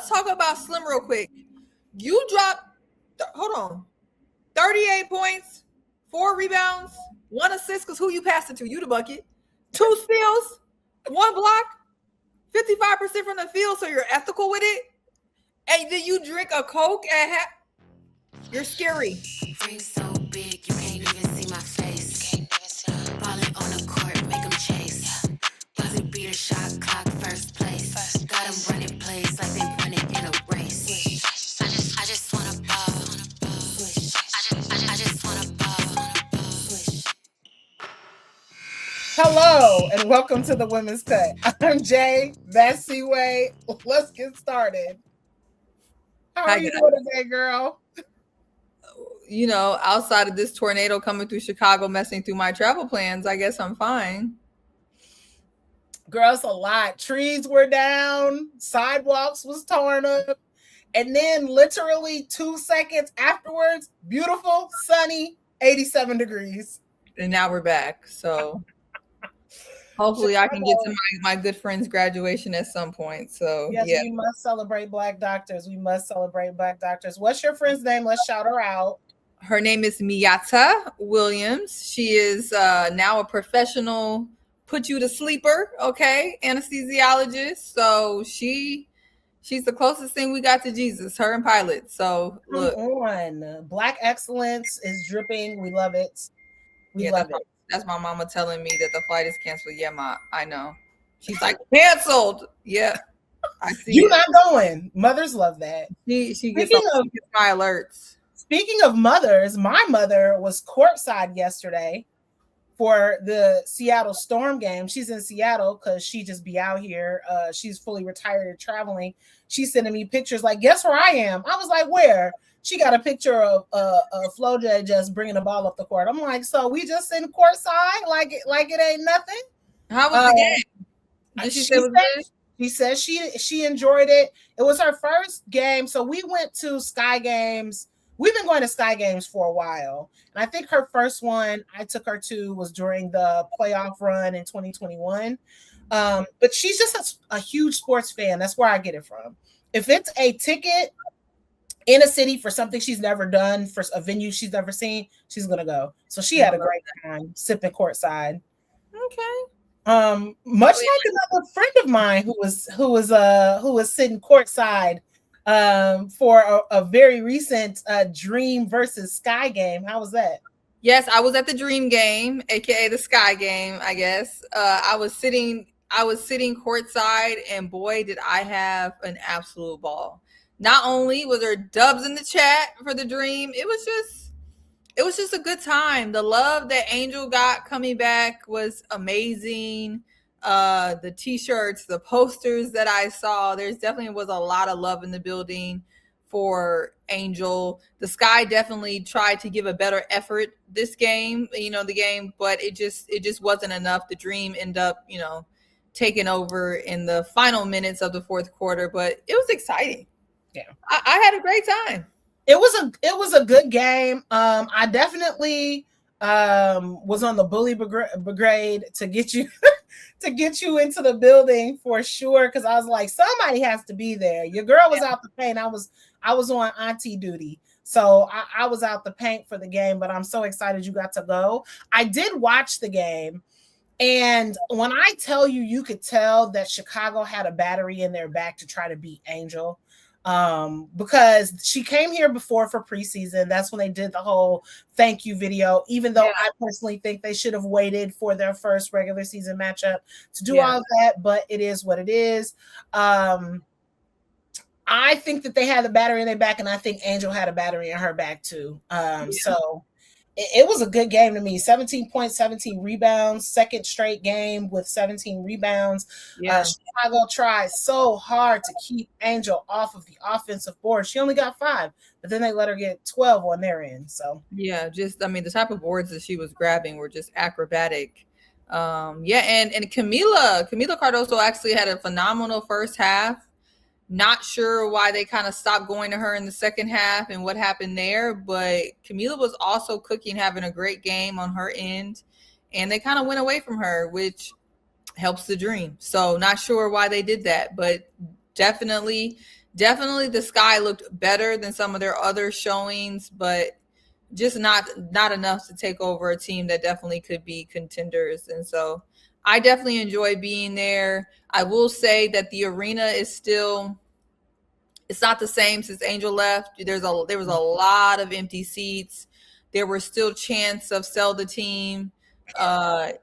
let's talk about Slim real quick. You dropped, hold on, 38 points, 4 rebounds, 1 assist, because who you passed it to? You the bucket. 2 steals, 1 block, 55% from the field, so you're ethical with it. And then you drink a Coke at you're scary. Ring so big, you can't even see my face. Ballin' on the court, make them chase. Buzzer beater, shot clock, first place. Got them running plays like they running in a race. I just wanna ball. I just wanna ball. Hello and welcome to the Women's Cut. I'm Jay. That's C-Way. Let's get started. How are you doing today, girl? You know, outside of this tornado coming through Chicago, messing through my travel plans, I guess I'm fine. Girl, it's a lot. Trees were down, sidewalks was torn up, and then literally 2 seconds afterwards, beautiful, sunny, 87 degrees. And now we're back. So hopefully I can get to my good friend's graduation at some point. So yes, yeah. we must celebrate Black doctors. We must celebrate Black doctors. What's your friend's name? Let's shout her out. Her name is Miata Williams. She is now a professional put you to sleeper, okay, anesthesiologist. So she's the closest thing we got to Jesus, her and Pilot. So look. Come on. Black excellence is dripping. We love it. We love it. That's my mama telling me that the flight is canceled. Yeah, Ma, I know. She's like, canceled. Yeah, I see. You're not going. Mothers love that. She gets my alerts. Speaking of mothers, my mother was courtside yesterday for the Seattle Storm game. She's in Seattle because she just be out here. She's fully retired and traveling. She's sending me pictures like, guess where I am? I was like, where? She got a picture of FloJ just bringing the ball up the court. I'm like, so we just in courtside like it ain't nothing. How was the game? She said she enjoyed it. It was her first game. So we went to Sky Games. We've been going to Sky Games for a while. And I think her first one I took her to was during the playoff run in 2021. But she's just a huge sports fan. That's where I get it from. If it's a ticket in a city for something she's never done, for a venue she's never seen, she's going to go. So she had a great time sipping courtside. Okay. Much like another friend of mine who was sitting courtside for a very recent Dream versus Sky game. How was that? Yes, I was at the Dream game, aka the Sky game, I guess. I was sitting courtside, and boy, did I have an absolute ball. Not only was there dubs in the chat for the Dream, it was just a good time. The love that Angel got coming back was amazing. The t-shirts, the posters that I saw, there's definitely was a lot of love in the building for Angel. The Sky definitely tried to give a better effort this game, but it just wasn't enough. The Dream ended up, taking over in the final minutes of the fourth quarter, but it was exciting. Yeah. I had a great time. It was a good game. I definitely was on the bully brigade to get you into the building for sure, because I was like, somebody has to be there. Your girl was out the paint. I was on auntie duty, so I was out the paint for the game. But I'm so excited you got to go. I did watch the game, and when I tell you, you could tell that Chicago had a battery in their back to try to beat Angel. Because she came here before for preseason. That's when they did the whole thank you video, even though I personally think they should have waited for their first regular season matchup to do all of that, but it is what it is. I think that they had the battery in their back, and I think Angel had a battery in her back too. So it was a good game to me. 17 points, 17 rebounds, second straight game with 17 rebounds. Chicago tried so hard to keep Angel off of the offensive board. She only got 5, but then they let her get 12 on their end. So the type of boards that she was grabbing were just acrobatic. And Camila Cardoso actually had a phenomenal first half. Not sure why they kind of stopped going to her in the second half and what happened there, but Camila was also cooking, having a great game on her end, and they kind of went away from her, which helps the Dream. So not sure why they did that, but definitely Definitely the Sky looked better than some of their other showings, but just not enough to take over a team that definitely could be contenders. And so I definitely enjoy being there. I will say that the arena is still, it's not the same since Angel left. There was a lot of empty seats. There were still chants of sell the team. Uh,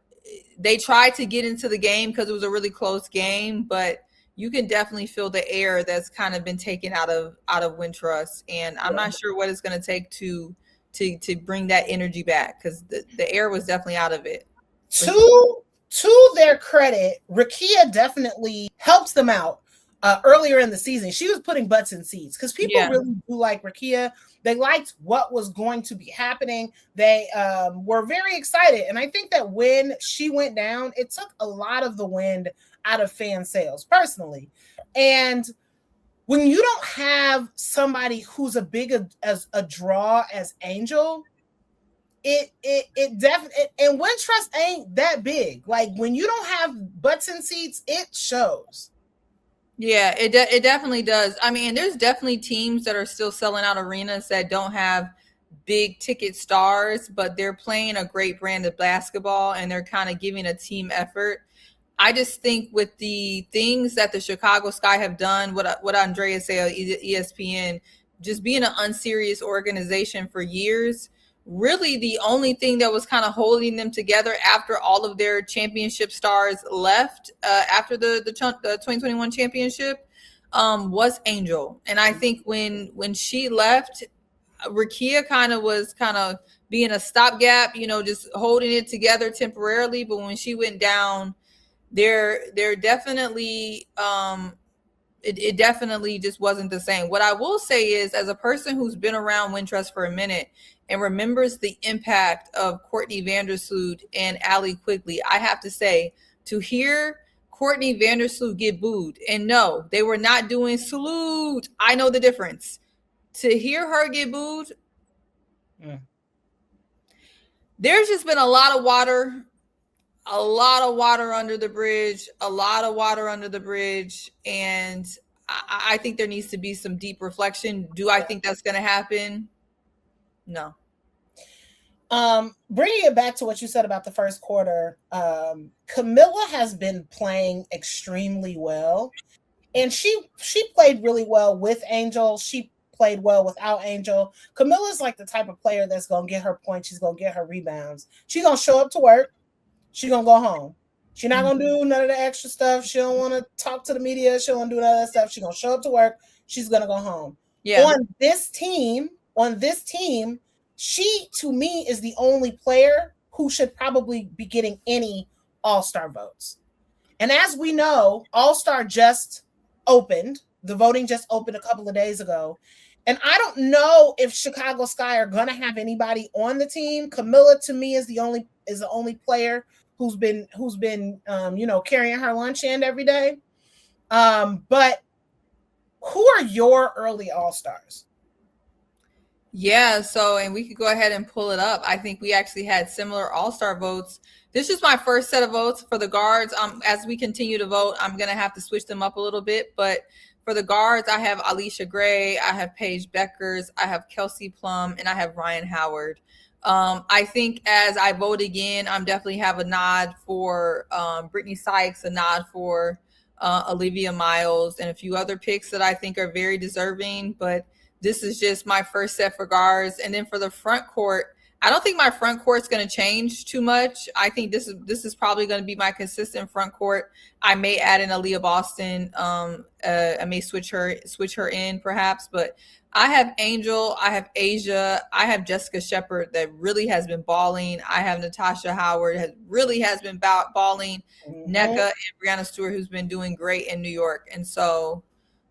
they tried to get into the game because it was a really close game, but you can definitely feel the air that's kind of been taken out of Wintrust, and I'm not sure what it's going to take to bring that energy back, because the air was definitely out of it. To their credit, Rakia definitely helps them out. Earlier in the season, she was putting butts in seats because people really do like Rakia. They liked what was going to be happening. They were very excited. And I think that when she went down, it took a lot of the wind out of fan sales, personally. And when you don't have somebody who's a big as a draw as Angel, it definitely, and Wintrust ain't that big. Like, when you don't have butts in seats, it shows. Yeah, it definitely does. I mean, there's definitely teams that are still selling out arenas that don't have big ticket stars, but they're playing a great brand of basketball and they're kind of giving a team effort. I just think with the things that the Chicago Sky have done, what Andrea say on ESPN, just being an unserious organization for years, really the only thing that was kind of holding them together after all of their championship stars left after the 2021 championship was Angel. And I think when she left, Rakia was kind of being a stopgap, just holding it together temporarily. But when she went down, they're definitely it definitely just wasn't the same. What I will say is, as a person who's been around Wintrust for a minute and remembers the impact of Courtney Vandersloot and Allie Quigley, I have to say, to hear Courtney Vandersloot get booed, and no, they were not doing salute. I know the difference. To hear her get booed, there's just been a lot of water under the bridge, and I think there needs to be some deep reflection. Do I think that's going to happen? No. Bringing it back to what you said about the first quarter, Camilla has been playing extremely well, and she played really well with Angel. She played well without Angel. Camilla's like the type of player that's going to get her points. She's going to get her rebounds. She's going to show up to work. She's going to go home. She's not going to do none of the extra stuff. She don't want to talk to the media. She don't want to do none of that stuff. She's going to show up to work. She's going to go home. Yeah. On this team, she, to me, is the only player who should probably be getting any All-Star votes. And as we know, All-Star just opened. The voting just opened a couple of days ago. And I don't know if Chicago Sky are going to have anybody on the team. Camilla, to me, is the only player who's been carrying her lunch in every day. But who are your early All-Stars? Yeah, so, and we could go ahead and pull it up. I think we actually had similar All-Star votes. This is my first set of votes for the guards. As we continue to vote, I'm going to have to switch them up a little bit. But for the guards, I have Alicia Gray, I have Paige Beckers, I have Kelsey Plum, and I have Ryan Howard. I think as I vote again, I'm definitely have a nod for Brittany Sykes, a nod for Olivia Miles, and a few other picks that I think are very deserving. But this is just my first set for guards. And then for the front court, I don't think my front court's going to change too much. I think this is probably going to be my consistent front court. I may add in Aaliyah Boston. I may switch her in perhaps, but I have Angel, I have Asia, I have Jessica Shepard that really has been balling. I have Natasha Howard has been balling. Nneka and Brianna Stewart, who's been doing great in New York. And so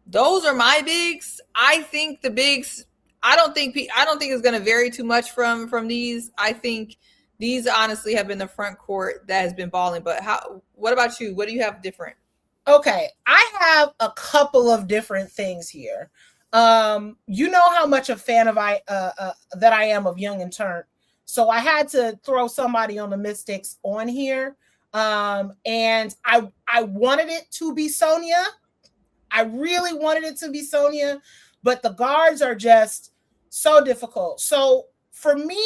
those are my bigs. I think the bigs, I don't think it's going to vary too much from these. I think these honestly have been the front court that has been balling. But what about you? What do you have different? Okay, I have a couple of different things here. You know how much a fan of that I am of Young and Turnt. So I had to throw somebody on the Mystics on here. And I wanted it to be Sonia, I really wanted it to be Sonia, but the guards are just so difficult. So for me,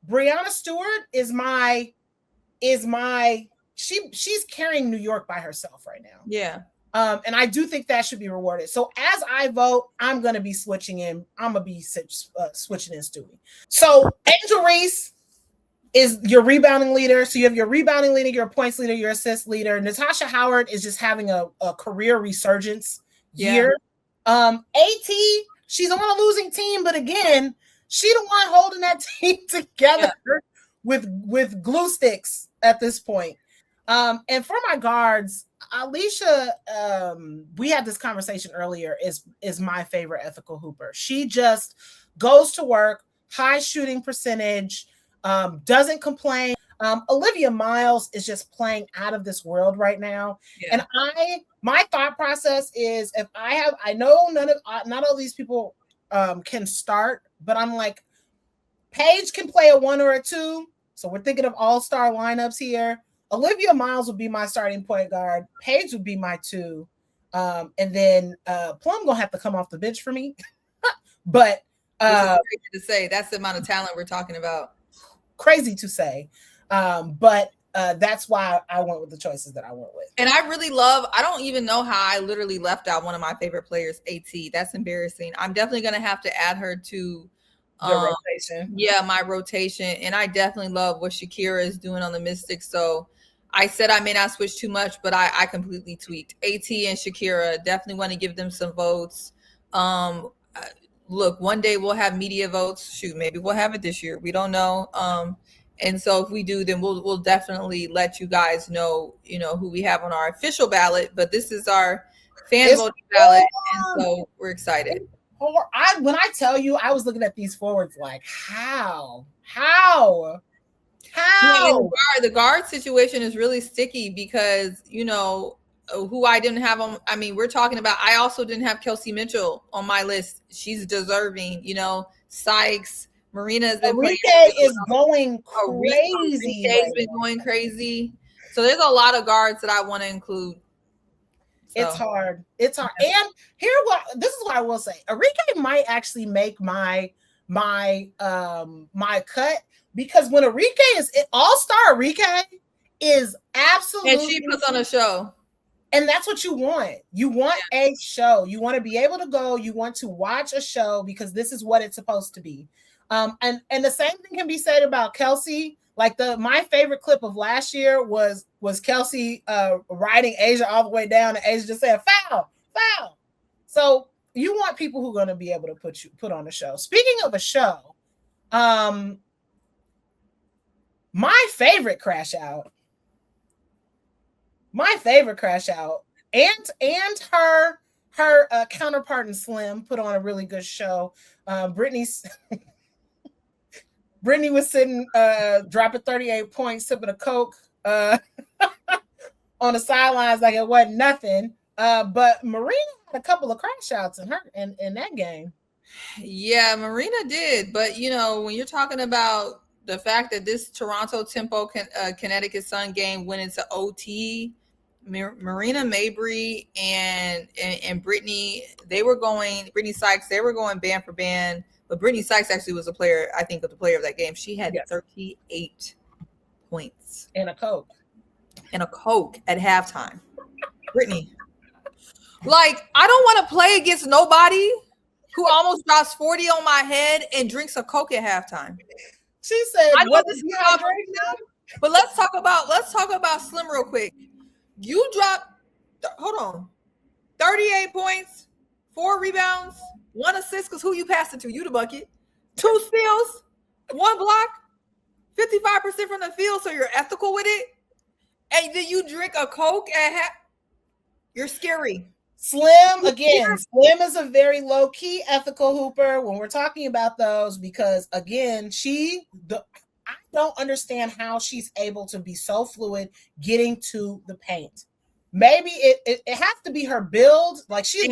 Breanna Stewart is she's carrying New York by herself right now. Yeah. And I do think that should be rewarded. So as I vote, I'm going to be switching in. I'm going to be switching in Stewie. So Angel Reese is your rebounding leader. So you have your rebounding leader, your points leader, your assist leader. Natasha Howard is just having a career resurgence year. AT, she's on a losing team, but again, she the one holding that team together with glue sticks at this point. And for my guards, Alicia, we had this conversation earlier, is my favorite ethical hooper. She just goes to work, high shooting percentage, doesn't complain. Olivia Miles is just playing out of this world right now. Yeah. And my thought process is, if I know not all these people can start, but I'm like, Paige can play a 1 or a 2. So we're thinking of all-star lineups here. Olivia Miles would be my starting point guard. Paige would be my 2. And then Plum gonna have to come off the bench for me. But crazy to say, that's the amount of talent we're talking about. Crazy to say. But that's why I went with the choices that I went with. And I don't even know how I literally left out one of my favorite players, AT. That's embarrassing. I'm definitely gonna have to add her to rotation. Yeah, my rotation. And I definitely love what Shakira is doing on the Mystics. So I said I may not switch too much, but I completely tweaked. AT and Shakira, definitely want to give them some votes. Look, one day we'll have media votes. Shoot, maybe we'll have it this year. We don't know. And so if we do, then we'll definitely let you guys know, who we have on our official ballot. But this is our fan voting ballot, and so we're excited. When I tell you, I was looking at these forwards like, how? Yeah, the guard situation is really sticky because, who I didn't have on. I mean, we're talking about, I also didn't have Kelsey Mitchell on my list. She's deserving, Sykes, Marina has been Enrique is going crazy. Enrique's been going crazy. So there's a lot of guards that I want to include. So. It's hard. And this is what I will say. Enrique might actually make my cut, because when Enrique is all-star, Enrique is absolutely, and she puts on a show. And that's what you want. You want a show. You want to be able to go. You want to watch a show, because this is what it's supposed to be. And the same thing can be said about Kelsey. Like my favorite clip of last year was Kelsey riding Asia all the way down, and Asia just said foul. So you want people who are going to be able to put on a show. Speaking of a show, my favorite crash out, and her counterpart in Slim put on a really good show. Brittany was sitting, dropping 38 points, sipping a Coke on the sidelines like it wasn't nothing. But Marina had a couple of crash outs in that game. Yeah, Marina did. But, when you're talking about the fact that this Toronto Tempo Connecticut Sun game went into OT, Marina Mabry and Brittany Sykes, they were going band for band. But Brittany Sykes actually was the player of that game. She had 38 points. And a Coke at halftime. Brittany. Like, I don't want to play against nobody who almost drops 40 on my head and drinks a Coke at halftime. She said, "What is But let's talk about Slim real quick. You dropped, 38 points, 4 rebounds, 1 assist, because who you passed it to? You the bucket. 2 steals, 1 block, 55% from the field, so you're ethical with it. And then you drink a Coke you're scary. Slim, again, Slim is a very low-key ethical hooper when we're talking about those, because, again, I don't understand how she's able to be so fluid getting to the paint. Maybe it has to be her build. Like, she's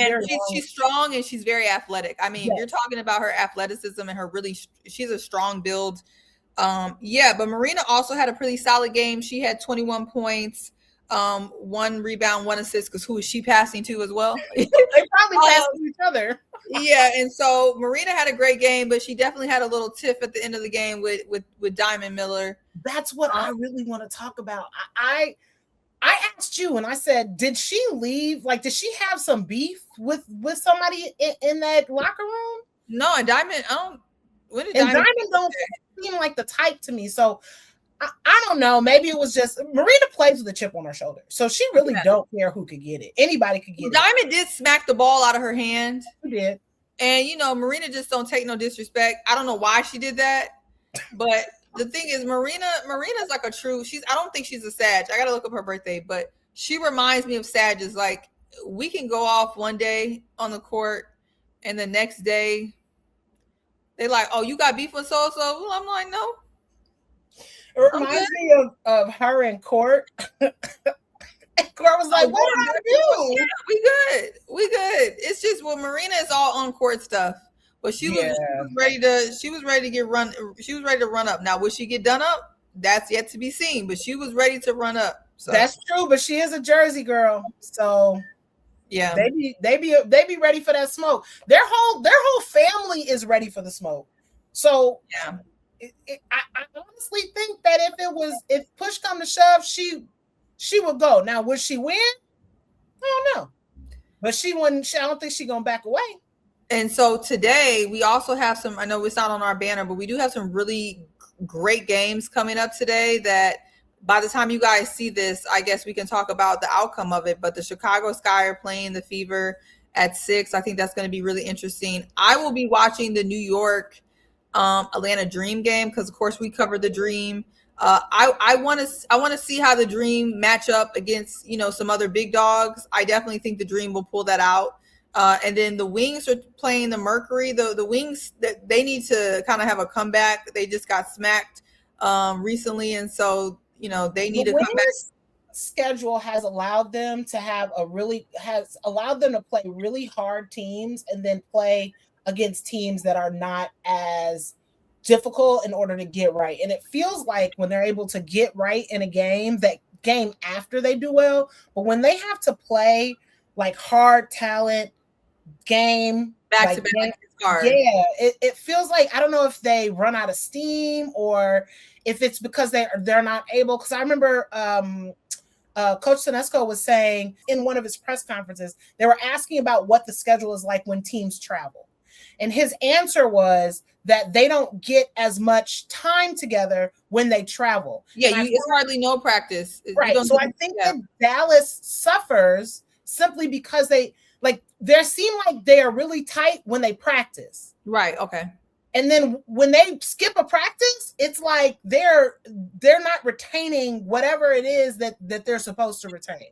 strong and she's very athletic. I mean, You're talking about her athleticism and she's a strong build. But Marina also had a pretty solid game. She had 21 points. 1 rebound, 1 assist, because who is she passing to as well? They probably passed Um, to each other. yeah, and so Marina had a great game, but she definitely had a little tiff at the end of the game with Diamond Miller. That's what I really want to talk about. I asked you and I said, did she leave? Like, did she have some beef with somebody in that locker room? No, and Diamond, I don't. When did And Diamond don't seem like the type to me. So I don't know. Maybe it was just Marina plays with a chip on her shoulder, so she really don't care who could get it. Anybody could get Diamond it. Diamond did smack the ball out of her hand. She did, and Marina just don't take no disrespect. I don't know why she did that, but the thing is, Marina's like a true. I don't think she's a Sag. I gotta look up her birthday, but she reminds me of Sages. Like, we can go off one day on the court, and the next day they like, oh, you got beef with so. Well, I'm like, no. It reminds me of her in court. Court was like, what did I do? Yeah, we good. It's just, well, Marina is all on court stuff, but she was ready to get run. She was ready to run up. Now, will she get done up? That's yet to be seen. But she was ready to run up. So. That's true, but she is a Jersey girl, so yeah, they be ready for that smoke. Their whole family is ready for the smoke. So yeah. I honestly think that if push come to shove, she would go. Now, would she win? I don't know, but she wouldn't. I don't think she's gonna back away. And so today we also have some. I know it's not on our banner, but we do have some really great games coming up today. That by the time you guys see this, I guess we can talk about the outcome of it. But the Chicago Sky are playing the Fever at 6. I think that's going to be really interesting. I will be watching the New York Atlanta Dream game because, of course, we covered the Dream. I want to see how the Dream match up against some other big dogs. I definitely think the Dream will pull that out. And then the Wings are playing the Mercury. The Wings, they need to kind of have a comeback. They just got smacked recently, and so they need to come back. Schedule has allowed them to play really hard teams and then play against teams that are not as difficult in order to get right. And it feels like when they're able to get right in a game, that game after they do well, but when they have to play like hard talent game back to back, yeah, it feels like, I don't know if they run out of steam or if it's because they're not able. Because I remember Coach Sinesco was saying in one of his press conferences, they were asking about what the schedule is like when teams travel. And his answer was that they don't get as much time together when they travel. Yeah, it's hardly no practice. Right. So I think that Dallas suffers simply because they seem like they are really tight when they practice. Right. Okay. And then when they skip a practice, it's like they're not retaining whatever it is that they're supposed to retain.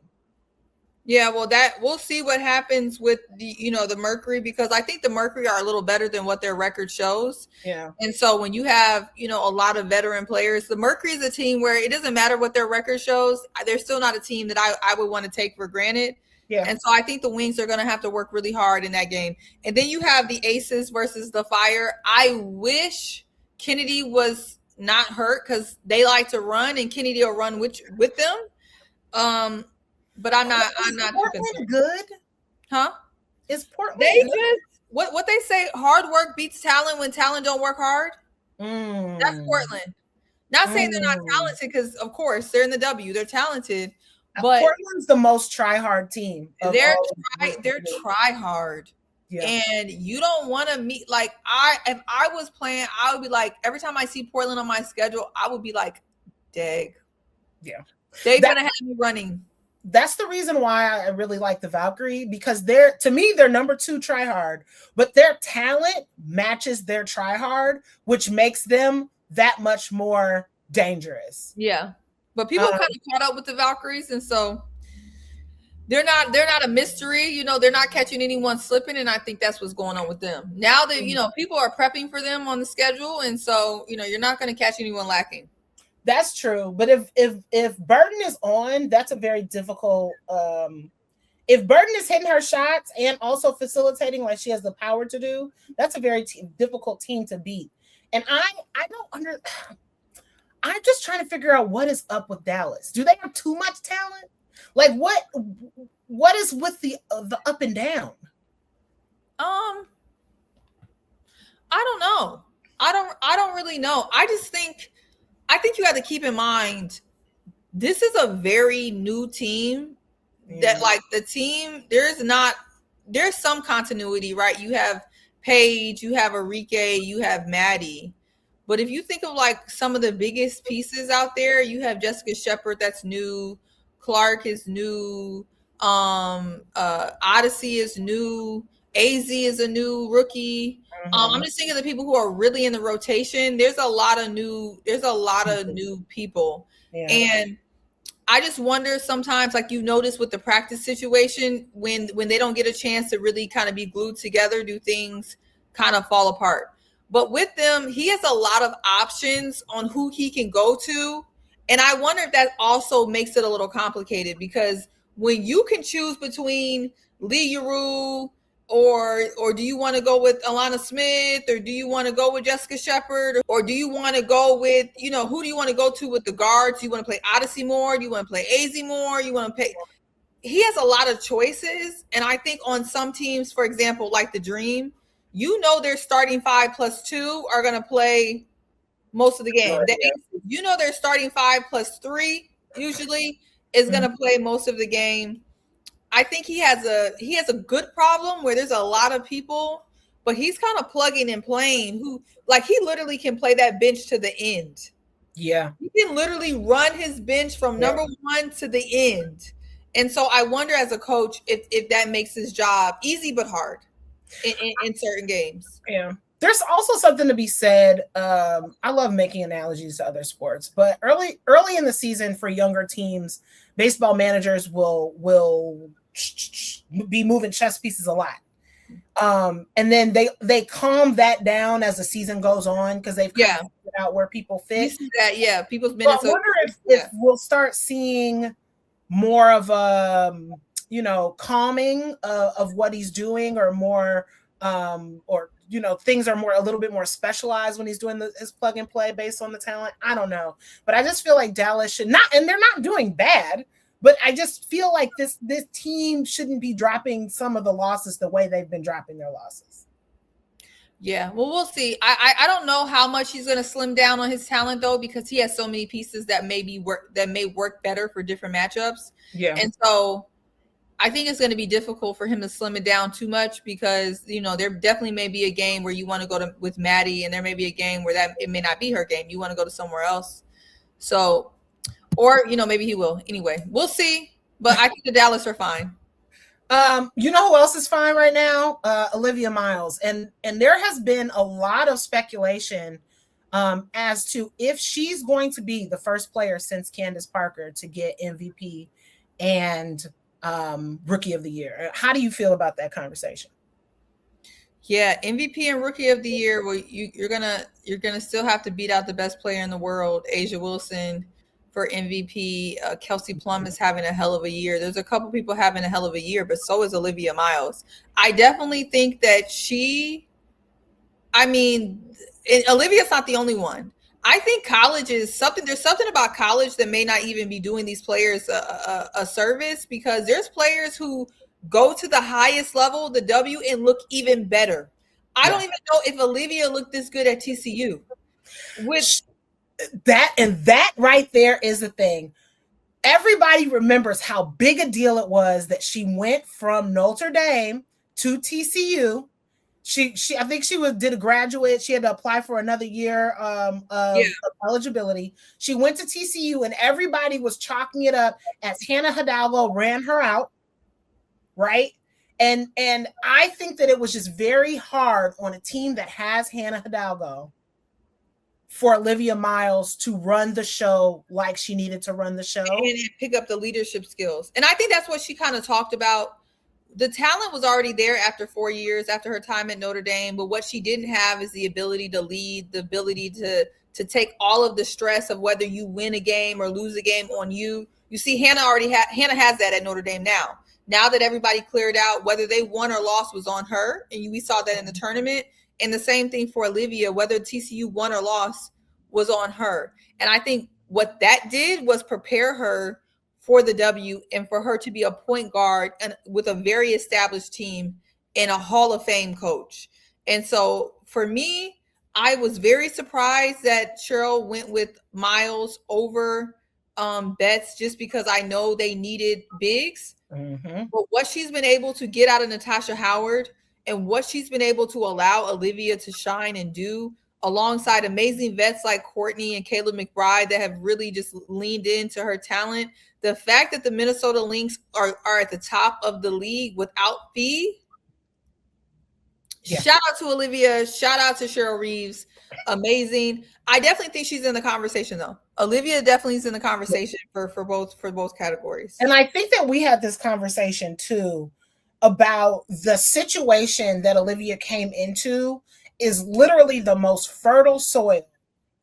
Yeah, well, we'll see what happens with the Mercury, because I think the Mercury are a little better than what their record shows. Yeah. And so when you have, a lot of veteran players, the Mercury is a team where it doesn't matter what their record shows. They're still not a team that I would want to take for granted. Yeah. And so I think the Wings are going to have to work really hard in that game. And then you have the Aces versus the Fire. I wish Kennedy was not hurt because they like to run and Kennedy will run with them. But I'm not too concerned. Good? Huh? Is Portland they good? just what they say, hard work beats talent when talent don't work hard. That's Portland. Not saying they're not talented, because of course they're in the W, they're talented. But Portland's the most try-hard team. They're try hard. Yeah. And you don't want to meet, like, if I was playing, I would be like, every time I see Portland on my schedule, I would be like, dang. Yeah. They're gonna have me running. That's the reason why I really like the Valkyrie, because they're number 2 try hard, but their talent matches their try hard, which makes them that much more dangerous. Yeah. But people kind of caught up with the Valkyries, and so they're not a mystery. They're not catching anyone slipping, and I think that's what's going on with them. Now that people are prepping for them on the schedule, and so you're not going to catch anyone lacking. That's true. But if Burton is on, that's a very difficult. If Burton is hitting her shots and also facilitating like she has the power to do, that's a very difficult team to beat. And I'm just trying to figure out what is up with Dallas. Do they have too much talent? Like what is with the up and down? Um, I don't know. I don't really know. I think you have to keep in mind this is a very new team that Yeah. like the team there's some continuity, right? You have Paige, you have Enrique, you have Maddie. But if you think of like some of the biggest pieces out there, you have Jessica Shepard that's new, Clark is new, Odyssey is new, AZ is a new rookie. I'm just thinking of the people who are really in the rotation. There's a lot of new people. Yeah. And I just wonder sometimes, like you notice with the practice situation, when they don't get a chance to really kind of be glued together, do things kind of fall apart. But with them, he has a lot of options on who he can go to, and I wonder if that also makes it a little complicated because when you can choose between Lee Yuru or do you want to go with Alana Smith, or do you want to go with Jessica Shepard, or do you want to go with, who do you want to go to with the guards? Do you want to play Odyssey more? Do you want to play AZ more? You want to pay? He has a lot of choices, and I think on some teams, for example, like the Dream, their starting 5+2 are going to play most of the game. That Yeah. means their starting 5+3 usually is going to play most of the game. I think he has a good problem where there's a lot of people, but he's kind of plugging and playing who, like, he literally can play that bench to the end. Yeah. He can literally run his bench from number one to the end. And so I wonder as a coach if that makes his job easy but hard in certain games. Yeah. There's also something to be said. I love making analogies to other sports, but early in the season for younger teams, baseball managers will be moving chess pieces a lot. And then they calm that down as the season goes on because they've kind of figured out where people fit. You see that, yeah. People's minutes. But I wonder if we'll start seeing more of a calming of what he's doing, or more or things are a little bit more specialized when he's doing his plug and play based on the talent. I don't know, but I just feel like Dallas should not, and they're not doing bad, but I just feel like this team shouldn't be dropping some of the losses the way they've been dropping their losses. Yeah, well, we'll see. I don't know how much he's going to slim down on his talent though, because he has so many pieces that may work better for different matchups. Yeah, and so I think it's going to be difficult for him to slim it down too much because there definitely may be a game where you want to go with Maddie, and there may be a game where that it may not be her game. You want to go to somewhere else. So, or maybe he will. Anyway, we'll see. But I think the Dallas are fine. Who else is fine right now? Olivia Miles, and there has been a lot of speculation as to if she's going to be the first player since Candace Parker to get MVP and Rookie of the Year. How do you feel about that conversation? Yeah, MVP and Rookie of the Year. Well, you're gonna still have to beat out the best player in the world, Asia Wilson, for MVP. Kelsey Plum is having a hell of a year. There's a couple people having a hell of a year, but so is Olivia Miles. I definitely think that Olivia's not the only one. I think college is something. There's something about college that may not even be doing these players a service, because there's players who go to the highest level, the W, and look even better. I don't even know if Olivia looked this good at TCU. That right there is the thing. Everybody remembers how big a deal it was that she went from Notre Dame to TCU. I think she did a graduate. She had to apply for another year of eligibility. She went to TCU, and everybody was chalking it up as Hannah Hidalgo ran her out, right? And I think that it was just very hard on a team that has Hannah Hidalgo for Olivia Miles to run the show like she needed to run the show. And pick up the leadership skills. And I think that's what she kind of talked about. The talent was already there after 4 years, after her time at Notre Dame. But what she didn't have is the ability to lead, the ability to take all of the stress of whether you win a game or lose a game on you. You see, Hannah has that at Notre Dame now. Now that everybody cleared out, whether they won or lost was on her. And we saw that in the tournament. And the same thing for Olivia, whether TCU won or lost was on her. And I think what that did was prepare her for the W and for her to be a point guard and with a very established team and a Hall of Fame coach. And so for me, I was very surprised that Cheryl went with Miles over Betts just because I know they needed bigs. Mm-hmm. But what she's been able to get out of Natasha Howard and what she's been able to allow Olivia to shine and do alongside amazing vets like Courtney and Caleb McBride that have really just leaned into her talent. The fact that the Minnesota Lynx are at the top of the league without fee. Yeah. Shout out to Olivia. Shout out to Cheryl Reeves. Amazing. I definitely think she's in the conversation though. Olivia definitely is in the conversation for both categories. And I think that we had this conversation too about the situation that Olivia came into is literally the most fertile soil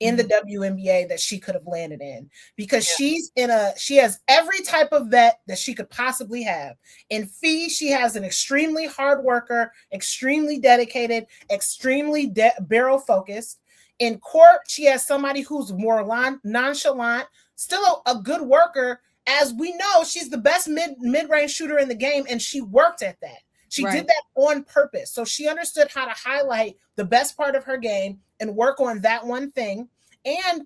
in the WNBA that she could have landed in, because she has every type of vet that she could possibly have. In Fee, she has an extremely hard worker, extremely dedicated, extremely barrel focused. In Court, she has somebody who's more nonchalant, still a good worker. As we know, she's the best mid-range shooter in the game, and she worked at that. She did that on purpose. So she understood how to highlight the best part of her game and work on that one thing. And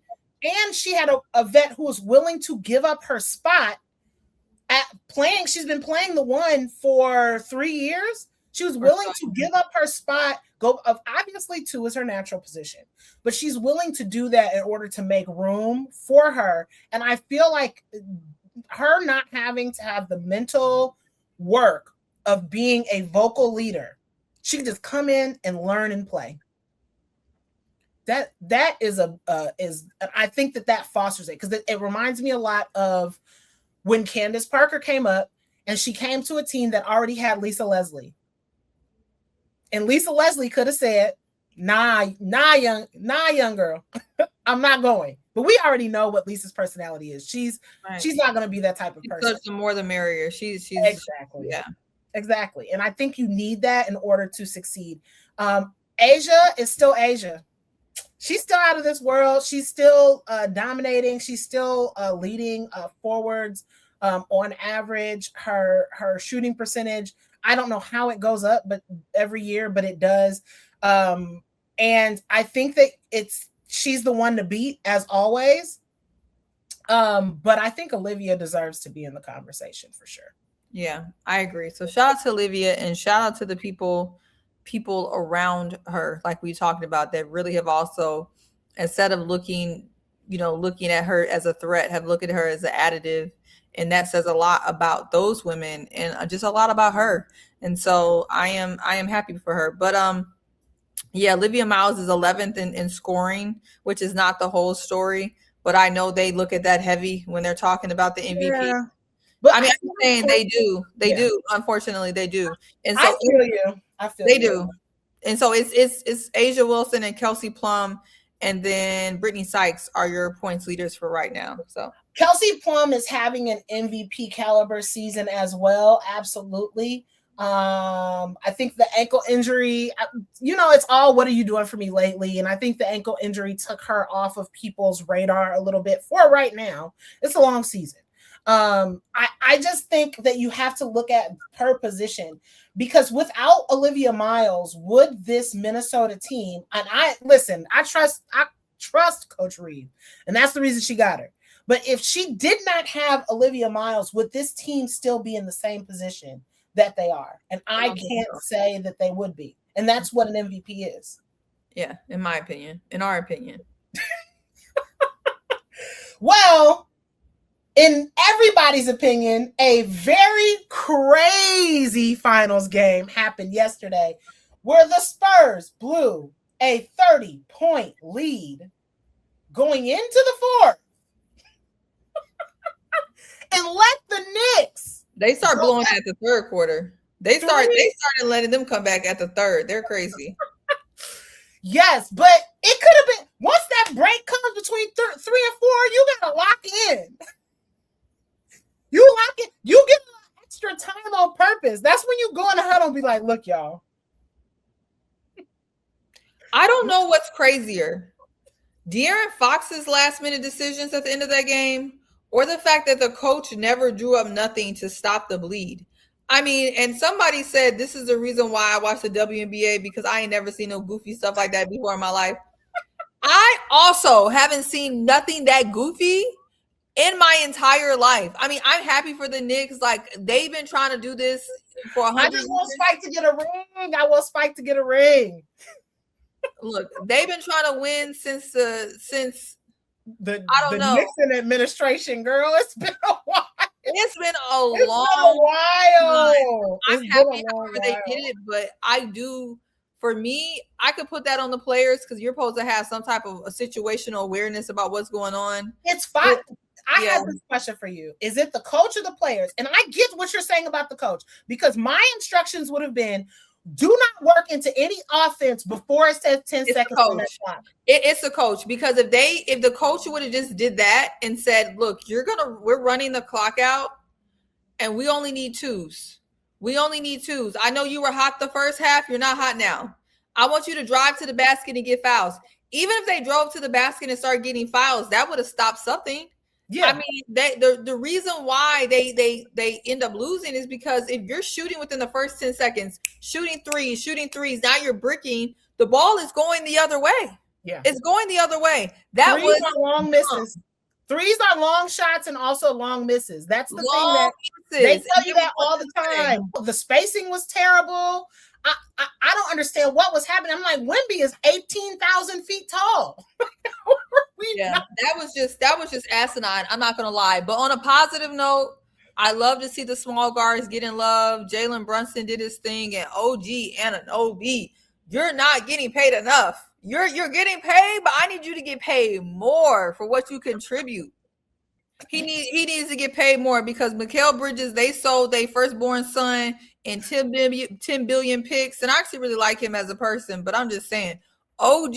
she had a vet who was willing to give up her spot at playing. She's been playing the one for 3 years. She was willing to give up her spot. Obviously, 2 is her natural position, but she's willing to do that in order to make room for her. And I feel like her not having to have the mental work of being a vocal leader, she can just come in and learn and play. That is I think that fosters it, because it reminds me a lot of when Candace Parker came up and she came to a team that already had Lisa Leslie. And Lisa Leslie could have said, nah, young girl, I'm not going. But we already know what Lisa's personality is. She's not going to be that type of person. The more the merrier. She's exactly. Yeah, exactly. And I think you need that in order to succeed. Asia is still Asia. She's still out of this world. She's still dominating. She's still leading forwards on average. Her shooting percentage, I don't know how it goes up, but every year, but it does. And I think that she's the one to beat as always. But I think Olivia deserves to be in the conversation for sure. Yeah, I agree. So shout out to Olivia and shout out to the people around her, like we talked about, that really have also, instead of looking at her as a threat, have looked at her as an additive. And that says a lot about those women and just a lot about her. And so I am happy for her. But Olivia Miles is 11th in scoring, which is not the whole story. But I know they look at that heavy when they're talking about the MVP. Yeah. But I mean, I'm saying they do. They do. Unfortunately, they do. And so I feel you. They do. And so it's Asia Wilson and Kelsey Plum, and then Brittany Sykes are your points leaders for right now. So Kelsey Plum is having an MVP caliber season as well. Absolutely. I think the ankle injury, it's all, what are you doing for me lately? And I think the ankle injury took her off of people's radar a little bit for right now. It's a long season. I just think that you have to look at her position, because without Olivia Miles, would this Minnesota team, and I trust Coach Reed, and that's the reason she got her. But if she did not have Olivia Miles, would this team still be in the same position that they are? And I can't say that they would be. And that's what an MVP is. Yeah, in my opinion, in our opinion. Well, in everybody's opinion, a very crazy finals game happened yesterday where the Spurs blew a 30-point lead going into the fourth and let the Knicks. They start blowing at the third quarter. They started letting them come back at the third. They're crazy. Yes, but it could have been, once that break comes between 3 and 4, you gotta lock in. You lock it. You get extra time on purpose. That's when you go in the huddle and be like, look, y'all. I don't know what's crazier. De'Aaron Fox's last minute decisions at the end of that game, Or the fact that the coach never drew up nothing to stop the bleed. I mean, and somebody said this is the reason why I watch the WNBA, because I ain't never seen no goofy stuff like that before in my life. I also haven't seen nothing that goofy in my entire life. I mean, I'm happy for the Knicks. Like, they've been trying to do this for 100 I just want Spike to get a ring. I want Spike to get a ring. Look, they've been trying to win since the I don't know. Nixon administration, girl. It's been a while. It's been a while. I'm happy however they did it, but I do. For me, I could put that on the players because you're supposed to have some type of a situational awareness about what's going on. It's fine. I have this question for you. Is it the coach or the players? And I get what you're saying about the coach, because my instructions would have been, do not work into any offense before it says 10 seconds on that clock. It's a coach, because if the coach would have just did that and said, look, we're running the clock out and we only need twos. We only need twos. I know you were hot the first half. You're not hot now. I want you to drive to the basket and get fouls. Even if they drove to the basket and started getting fouls, that would have stopped something. Yeah. I mean, the reason why they end up losing is because if you're shooting within the first 10 seconds, shooting threes, now you're bricking, the ball is going the other way. Yeah. It's going the other way. That threes are long misses. Threes are long shots and also long misses. That's the thing that they tell you that all the time. The spacing was terrible. I don't understand what was happening. I'm like, Wemby is 18,000 feet tall. Yeah, that was just asinine. I'm not gonna lie. But on a positive note, I love to see the small guards getting love. Jalen Brunson did his thing, and OG and an OB. You're not getting paid enough. You're getting paid, but I need you to get paid more for what you contribute. He needs to get paid more, because Mikal Bridges, they sold their firstborn son and 10 billion picks, and I actually really like him as a person, but I'm just saying, OG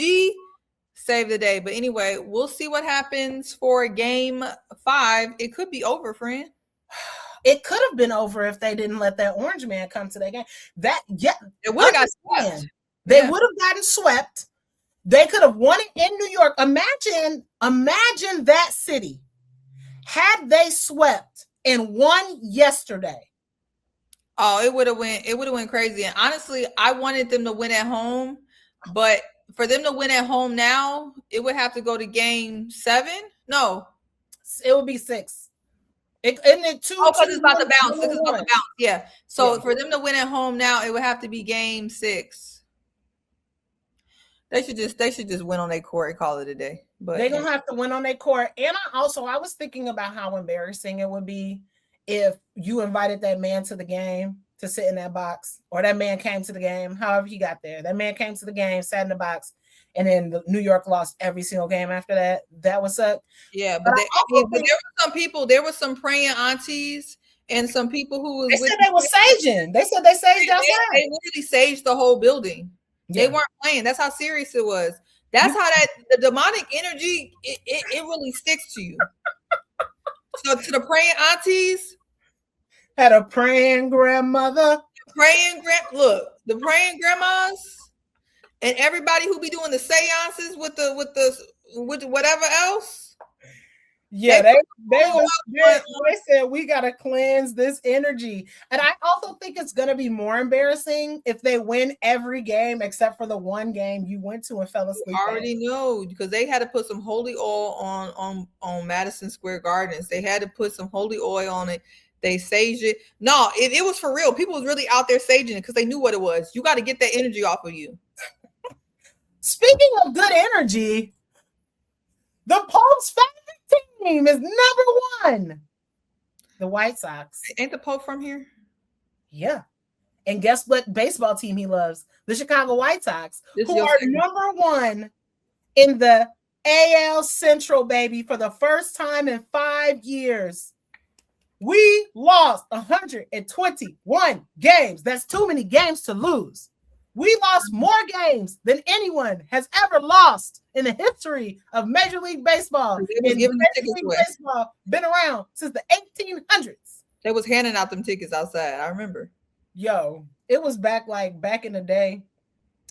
saved the day. But anyway, we'll see what happens for game 5. It could be over, friend. It could have been over if they didn't let that orange man come to that game. It would have got swept. They would have gotten swept. They could have won it in New York. Imagine that city had they swept and won yesterday. Oh, it would have went crazy. And honestly, I wanted them to win at home, but for them to win at home now, it would have to go to game 7. No, it would be 6. Isn't it 2? Oh, because it's about to bounce. It's about to bounce. Yeah. So for them to win at home now, it would have to be game 6. They should just win on their court and call it a day. But they don't have to win on their court. And I was thinking about how embarrassing it would be if you invited that man to the game to sit in that box, or that man came to the game, however he got there. That man came to the game, sat in the box, and then New York lost every single game after that. That was up. Yeah, but there were some people, there were some praying aunties and some people who they said they were saging. They said they saged outside. They literally saged the whole building. Yeah. They weren't playing. That's how serious it was. That's how the demonic energy, it really sticks to you. So to the praying aunties, had a praying grandmother. The praying grandmas, and everybody who be doing the seances with whatever else. Yeah, they said we gotta cleanse this energy. And I also think it's gonna be more embarrassing if they win every game except for the one game you went to and fell asleep. I already know, because they had to put some holy oil on Madison Square Gardens. They had to put some holy oil on it. They saged it. No, it was for real. People was really out there saging it because they knew what it was. You got to get that energy off of you. Speaking of good energy, the Pope's favorite team is number 1. The White Sox. Ain't the Pope from here? Yeah. And guess what baseball team he loves? The Chicago White Sox, who are number 1 in the AL Central, baby, for the first time in 5 years. We lost 121 games. That's too many games to lose. We lost more games than anyone has ever lost in the history of Major League Baseball. Major League Baseball been around since the 1800s. They was handing out them tickets outside. I remember. Yo, it was back in the day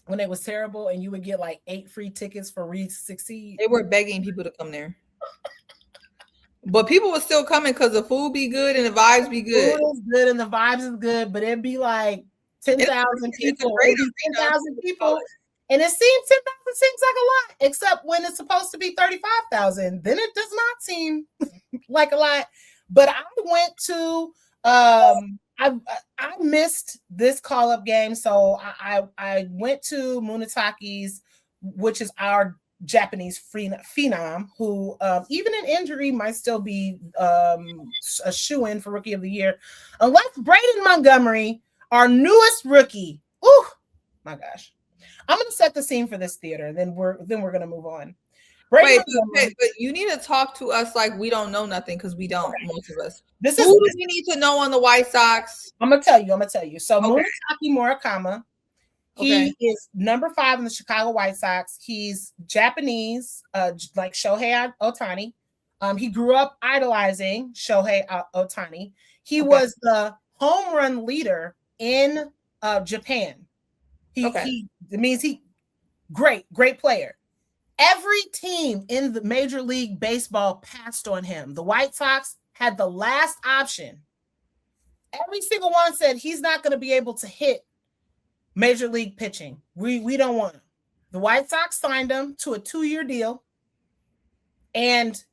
when it was terrible, and you would get like 8 free tickets for Reed Succeed. They were begging people to come there. But people were still coming because the food be good and the vibes be good. Food is good and the vibes is good, but it'd be like 10,000 It's a people. great It'd be arena. 10,000 people. And it seems 10,000 seems like a lot, except when it's supposed to be 35,000. Then it does not seem like a lot. But I went to I missed this call up game, so I went to Munataki's, which is our Japanese phenom, who even in injury might still be a shoe-in for Rookie of the Year, unless Braden Montgomery, our newest rookie. Ooh, my gosh! I'm going to set the scene for this theater, then we're going to move on. Wait, but you need to talk to us like we don't know nothing because we don't, most of us. Who do we need to know on the White Sox? I'm gonna tell you. So Munataki Murakami, he is number 5 in the Chicago White Sox. He's Japanese, like Shohei Ohtani. He grew up idolizing Shohei Ohtani. He was the home run leader in Japan. It means he great player. Every team in the Major League Baseball passed on him. The White Sox had the last option. Every single one said he's not going to be able to hit Major League pitching. We don't want him. The White Sox signed him to a 2-year deal. And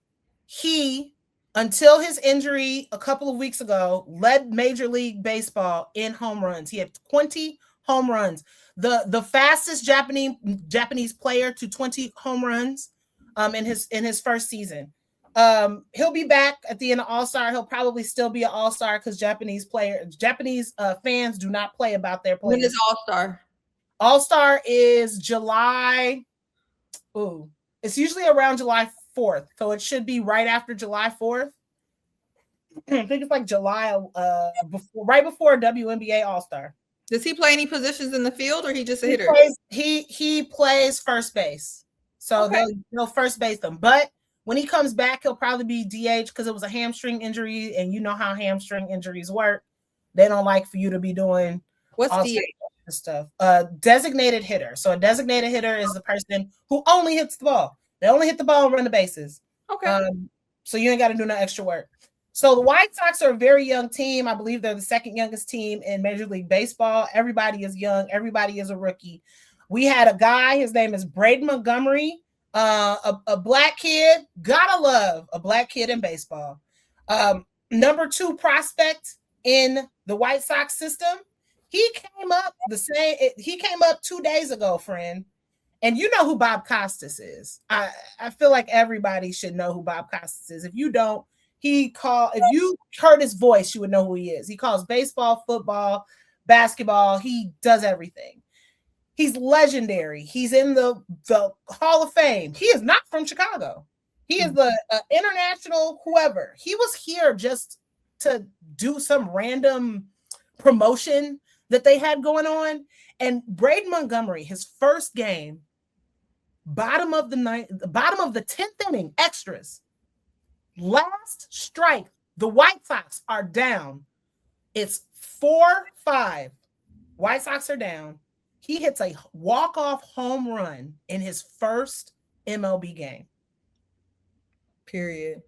he, until his injury a couple of weeks ago, led Major League Baseball in home runs. He had 20 home runs. The fastest Japanese player to 20 home runs in his first season. He'll be back at the end of All-Star. He'll probably still be an All-Star because Japanese fans do not play about their players. When is All-Star? All-Star is July. Ooh, it's usually around July 4th, so it should be right after July 4th. I think it's like July, right before WNBA All-Star. Does he play any positions in the field, or he just a hitter? He plays first base, so they'll first base them. But when he comes back, he'll probably be DH because it was a hamstring injury, and you know how hamstring injuries work. They don't like for you to be doing what's DH stuff. Designated hitter. So a designated hitter is the person who only hits the ball. They only hit the ball and run the bases. Okay. So you ain't got to do no extra work. So the White Sox are a very young team. I believe they're the second youngest team in Major League Baseball. Everybody is young. Everybody is a rookie. We had a guy. His name is Braden Montgomery, a black kid. Gotta love a black kid in baseball. Number 2 prospect in the White Sox system. He came up 2 days ago, friend. And you know who Bob Costas is. I feel like everybody should know who Bob Costas is. If you don't, if you heard his voice, you would know who he is. He calls baseball, football, basketball. He does everything. He's legendary. He's in the Hall of Fame. He is not from Chicago. He is the international whoever. He was here just to do some random promotion that they had going on. And Braden Montgomery, his first game, bottom of the 10th inning, extras. Last strike, the White Sox are down. It's 4-5. White Sox are down. He hits a walk-off home run in his first MLB game. Period.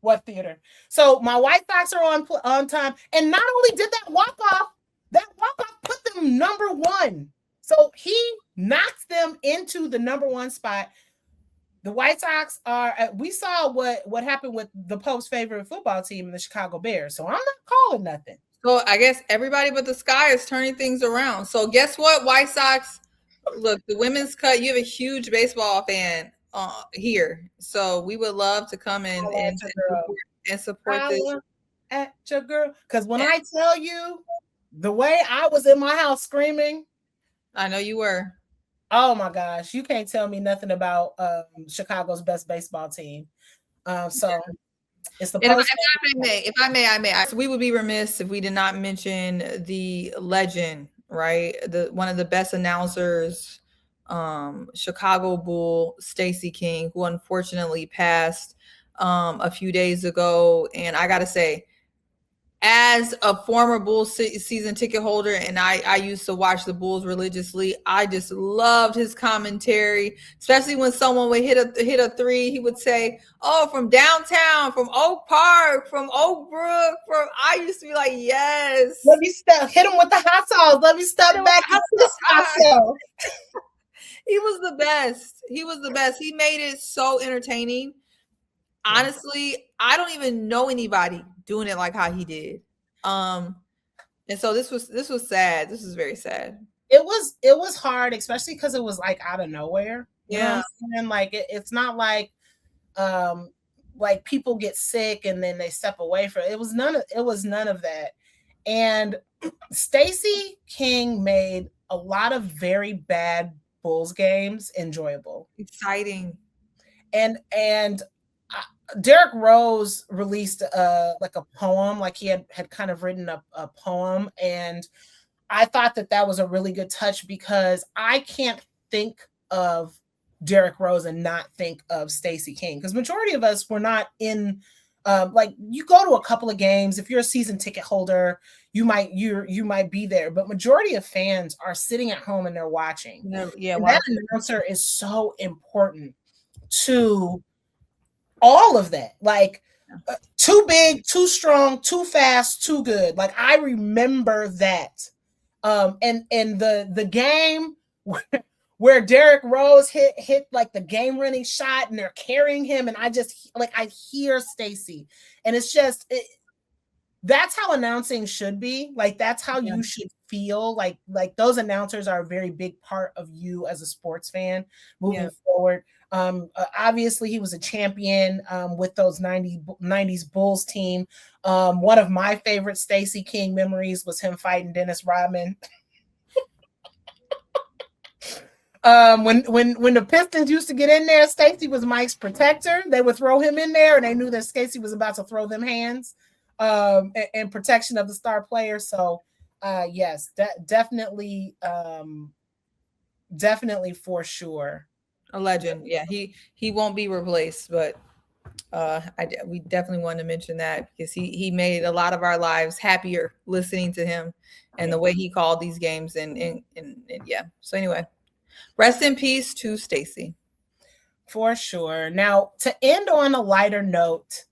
What theater? So my White Sox are on time. And not only did that walk-off put them number 1. So he knocks them into the number 1 spot. The White Sox we saw what happened with the Pope's favorite football team, the Chicago Bears. So I'm not calling nothing. So I guess everybody but the Sky is turning things around. So guess what, White Sox? Look, the women's cut, you have a huge baseball fan here. So we would love to come in and support this. At your girl. Because when I tell you the way I was in my house screaming. I know you were. Oh my gosh, you can't tell me nothing about Chicago's best baseball team. So it's the if I may. So we would be remiss if we did not mention the legend, right? One of the best announcers, Chicago Bull, Stacey King, who unfortunately passed a few days ago. And I gotta say, as a former Bulls season ticket holder, and I used to watch the Bulls religiously, I just loved his commentary, especially when someone would hit a three. He would say, "Oh, from downtown, from Oak Park, from Oak Brook." From I used to be like, "Yes." Let me hit him with the hot sauce. Let me step back and kiss myself. He was the best. He was the best. He made it so entertaining. Honestly, I don't even know anybody doing it like how he did. And so this was sad. This was very sad. It was hard, especially because it was like out of nowhere. You know what I'm saying? Like it's not like people get sick and then they step away from it. It was none of that. And Stacey King made a lot of very bad Bulls games enjoyable, exciting. And Derrick Rose released like a poem, like he had kind of written a poem, and I thought that was a really good touch, because I can't think of Derrick Rose and not think of Stacey King, because majority of us were not in like, you go to a couple of games. If you're a season ticket holder, you might be there, but majority of fans are sitting at home and they're watching. Yeah, that announcer is so important to all of that. Like, too big, too strong, too fast, too good. Like, I remember that. And the game where Derrick Rose hit like the game winning shot, and they're carrying him, and I just like, I hear Stacey, and it's just that's how announcing should be. Like, that's how you should feel. Like those announcers are a very big part of you as a sports fan moving forward. Obviously he was a champion with those 90s Bulls team. One of my favorite Stacey King memories was him fighting Dennis Rodman. When the Pistons used to get in there, Stacey was Mike's protector. They would throw him in there, and they knew that Stacey was about to throw them hands in protection of the star player. So yes, definitely for sure. A legend. Yeah, he won't be replaced, but we definitely want to mention that, because he made a lot of our lives happier listening to him and the way he called these games, and yeah. So anyway, rest in peace to Stacey. For sure. Now, to end on a lighter note,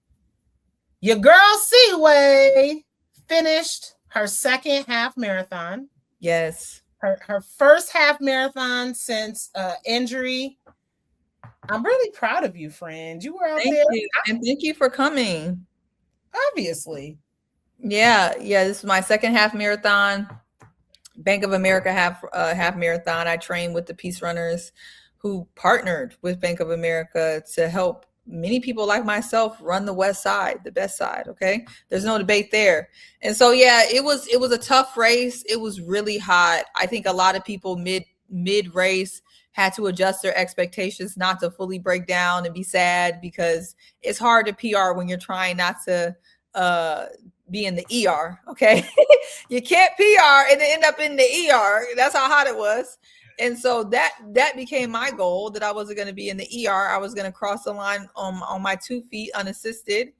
your girl Seaway finished her second half marathon. Yes. Her first half marathon since injury. I'm really proud of you, friend. You were out there. And thank you for coming. Obviously. Yeah. This is my second half marathon. Bank of America half marathon. I trained with the Peace Runners, who partnered with Bank of America to help many people like myself run the West Side, the best side. Okay, there's no debate there. And so yeah, it was a tough race. It was really hot. I think a lot of people mid race had to adjust their expectations not to fully break down and be sad, because it's hard to PR when you're trying not to be in the ER. Okay, you can't PR and then end up in the ER. That's how hot it was. And so that became my goal, that I wasn't going to be in the ER. I was going to cross the line on my 2 feet unassisted.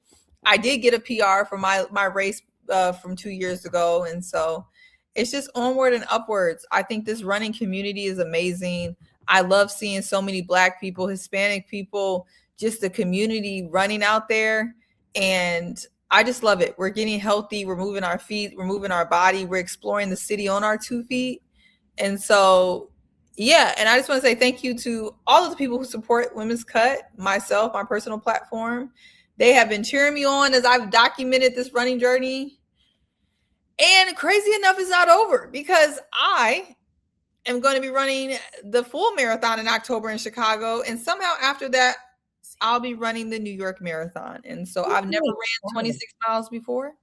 I did get a PR for my race from 2 years ago. And so it's just onward and upwards. I think this running community is amazing. I love seeing so many Black people, Hispanic people, just the community running out there. And I just love it. We're getting healthy. We're moving our feet. We're moving our body. We're exploring the city on our 2 feet. And so, yeah. And I just want to say thank you to all of the people who support Women's Cut, myself, my personal platform. They have been cheering me on as I've documented this running journey. And crazy enough, it's not over, because I am going to be running the full marathon in October in Chicago. And somehow after that, I'll be running the New York Marathon. And so I've never ran 26 miles before,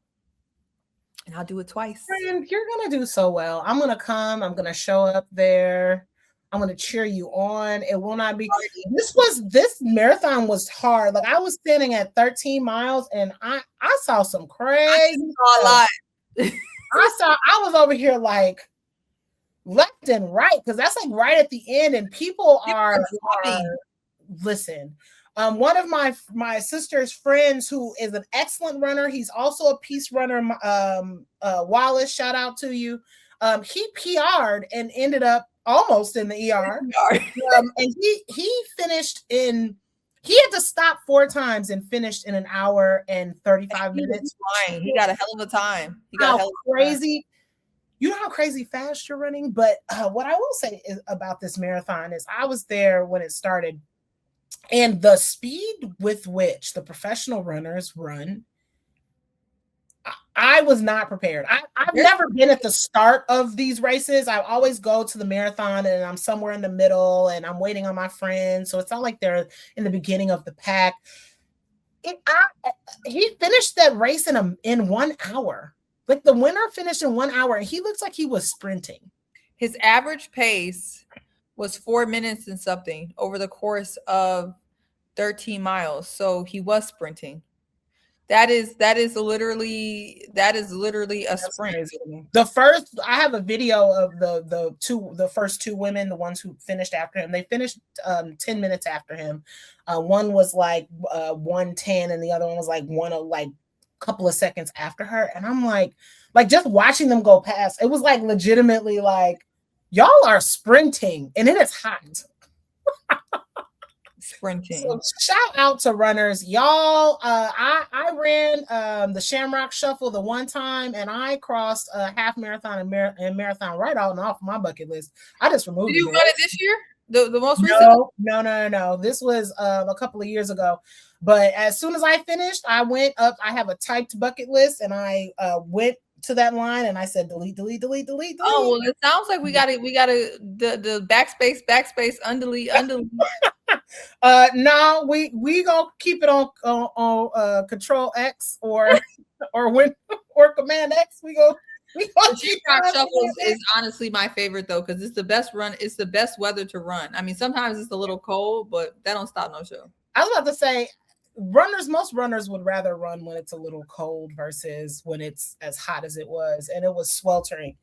and I'll do it twice. And you're going to do so well. I'm going to come. I'm going to show up there. I'm going to cheer you on. It will not be. This marathon was hard. Like, I was standing at 13 miles, and I saw some crazy. A lot. I was over here like left and right, because that's like right at the end, and people are listen. One of my sister's friends, who is an excellent runner, he's also a peace runner. Wallace, shout out to you. He PR'd and ended up almost in the ER. And he finished in. He had to stop 4 times and finished in an hour and 35 minutes. He got a hell of a time. He got how a hell of crazy. You know how crazy fast you're running? But what I will say about this marathon is I was there when it started, and the speed with which the professional runners run, I was not prepared. I've never been at the start of these races. I always go to the marathon and I'm somewhere in the middle and I'm waiting on my friends. So it's not like they're in the beginning of the pack. He finished that race in 1 hour. Like the winner finished in 1 hour, and he looks like he was sprinting. His average pace was 4 minutes and something over the course of 13 miles. So he was sprinting. That is literally a sprint. Crazy. I have a video of the first 2 women, the ones who finished after him. They finished 10 minutes after him. One was like 1:10, and the other one was like couple of seconds after her. And I'm like just watching them go past, it was like legitimately like, y'all are sprinting and it is hot. Sprinting. So shout out to runners, y'all. I ran the Shamrock Shuffle the one time, and I crossed a half marathon and marathon right on off my bucket list. I just removed it. Did you run it this year? The most recent? No. This was a couple of years ago. But as soon as I finished, I went up. I have a typed bucket list, and I went to that line and I said delete. Oh, well, it sounds like we gotta the backspace, undelete. No, we gonna keep it on Control X or Command X. We go. The Shuffle is honestly my favorite though, because it's the best run. It's the best weather to run. I mean, sometimes it's a little cold, but that don't stop no show. I was about to say, most runners would rather run when it's a little cold versus when it's as hot as it was, and it was sweltering.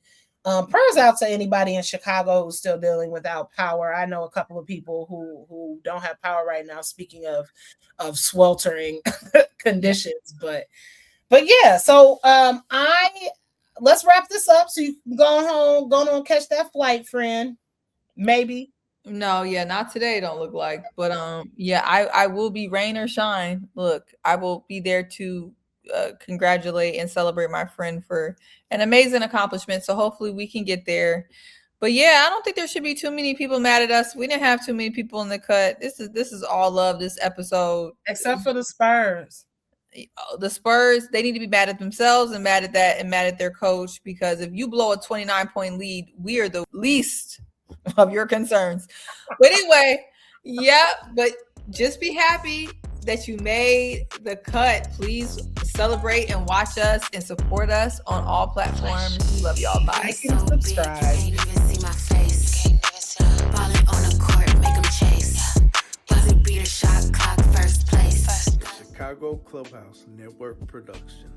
Prayers out to anybody in Chicago who's still dealing without power. I know a couple of people who don't have power right now. Speaking of sweltering conditions, but yeah. So let's wrap this up so you can go home, catch that flight, friend. Maybe. No, yeah, not today. Don't look like, but yeah, I will be rain or shine. Look, I will be there to congratulate and celebrate my friend for an amazing accomplishment. So hopefully we can get there. But yeah, I don't think there should be too many people mad at us. We didn't have too many people in the cut. This is all love. This episode, except for the Spurs. The Spurs, they need to be mad at themselves and mad at that and mad at their coach, because if you blow a 29-point lead, we are the least of your concerns. But anyway, yeah, but just be happy that you made the cut. Please celebrate and watch us and support us on all platforms. We love y'all. Bye. Like and subscribe. Can't even see my face. Ballin' on the court, make 'em chase. Buzzer beater, shot clock, first place. Chicago Clubhouse Network Production.